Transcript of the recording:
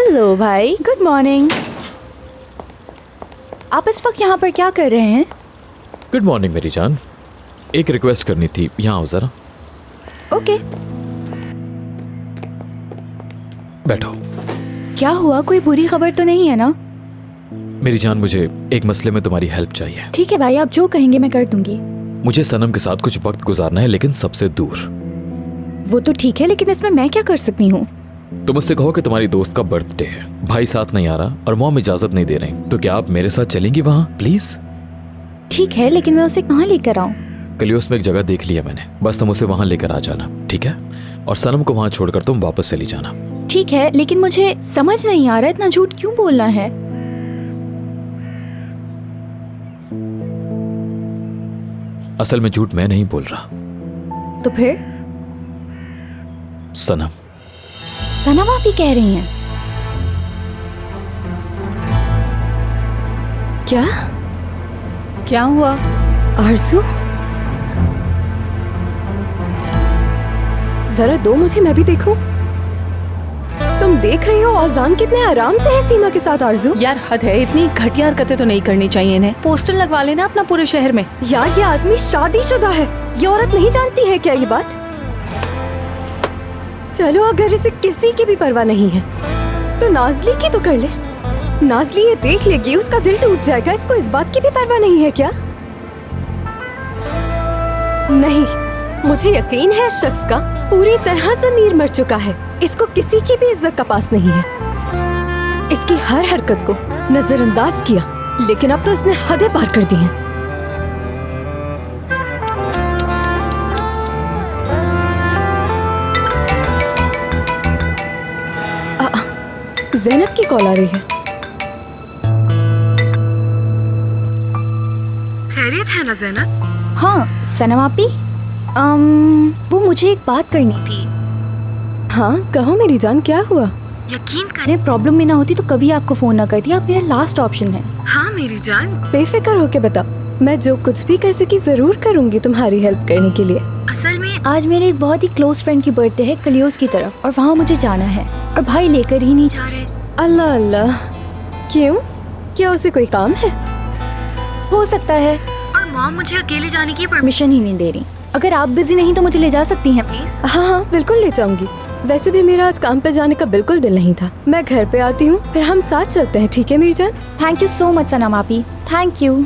Hello भाई, good morning. आप इस वक्त यहाँ पर क्या कर रहे हैं? गुड मॉर्निंग मेरी जान, एक रिक्वेस्ट करनी थी, यहाँ आओ जरा। ओके। बैठो। क्या हुआ, कोई बुरी खबर तो नहीं है ना? मेरी जान, मुझे एक मसले में तुम्हारी हेल्प चाहिए। ठीक है भाई, आप जो कहेंगे मैं कर दूंगी। मुझे सनम के साथ कुछ वक्त गुजारना है, लेकिन सबसे दूर। वो तो ठीक है, लेकिन इसमें मैं क्या कर सकती हूँ? तुम उससे कहो कि तुम्हारी दोस्त का बर्थडे है, भाई साथ नहीं आ रहा और मॉम इजाजत नहीं दे रही, तो क्या आप मेरे साथ चलेंगी वहाँ प्लीज? ठीक है, लेकिन मैं उसे कहाँ लेकर आऊँ? कलियोस में एक जगह देख लिया मैंने, बस तुम उसे वहाँ लेकर आ जाना, ठीक है? और सनम को वहाँ छोड़कर तुम वापस चली जाना। ठीक है, लेकिन मुझे समझ नहीं आ रहा इतना झूठ क्यों बोलना है। असल में झूठ मैं नहीं बोल रहा। तो फिर? सनम। सनम आप ही कह रही हैं? क्या क्या हुआ आरज़ू? जरा दो मुझे, मैं भी देखूं। तुम देख रही हो अजान कितने आराम से है सीमा के साथ। आरज़ू यार हद है, इतनी घटिया हरकतें तो नहीं करनी चाहिए इन्हें। पोस्टर लगवा लेना अपना पूरे शहर में। यार ये आदमी शादीशुदा है, ये औरत नहीं जानती है क्या ये बात? चलो अगर इसे किसी की भी परवाह नहीं है तो नाजली की तो कर ले। नाजली ये देख लेगी, उसका दिल टूट जाएगा। इसको इस बात की भी परवाह नहीं है क्या? नहीं, मुझे यकीन है इस शख्स का पूरी तरह ज़मीर मर चुका है। इसको किसी की भी इज्जत का पास नहीं है। इसकी हर हरकत को नजरअंदाज किया, लेकिन अब तो इसने हदें पार कर दी हैं। ज़ैनब की कॉल आ रही है। खैरियत है ना ज़ैनब? हाँ सनम आपी, वो मुझे एक बात करनी थी। हाँ कहो मेरी जान, क्या हुआ? यकीन करें, प्रॉब्लम में ना होती तो कभी आपको फोन ना करती। आप मेरा लास्ट ऑप्शन है। हाँ मेरी जान, बेफिक्र होके बताओ, मैं जो कुछ भी कर सकी जरूर करूंगी तुम्हारी हेल्प करने के लिए। असल में आज मेरे एक बहुत ही क्लोज फ्रेंड की बर्थडे है कलियोस की तरफ, और वहाँ मुझे जाना है और भाई लेकर ही नहीं जा रहे। अल्लाह अल्लाह, क्यों? क्या उसे कोई काम है? हो सकता है, और मॉम मुझे अकेले जाने की परमिशन ही नहीं दे रही। अगर आप बिजी नहीं तो मुझे ले जा सकती हैं प्लीज? हाँ हाँ बिल्कुल ले जाऊंगी। वैसे भी मेरा आज काम पे जाने का बिल्कुल दिल नहीं था। मैं घर पे आती हूँ, फिर हम साथ चलते हैं, ठीक है मेरी जान? थैंक यू सो मच सनम आपी, थैंक यू।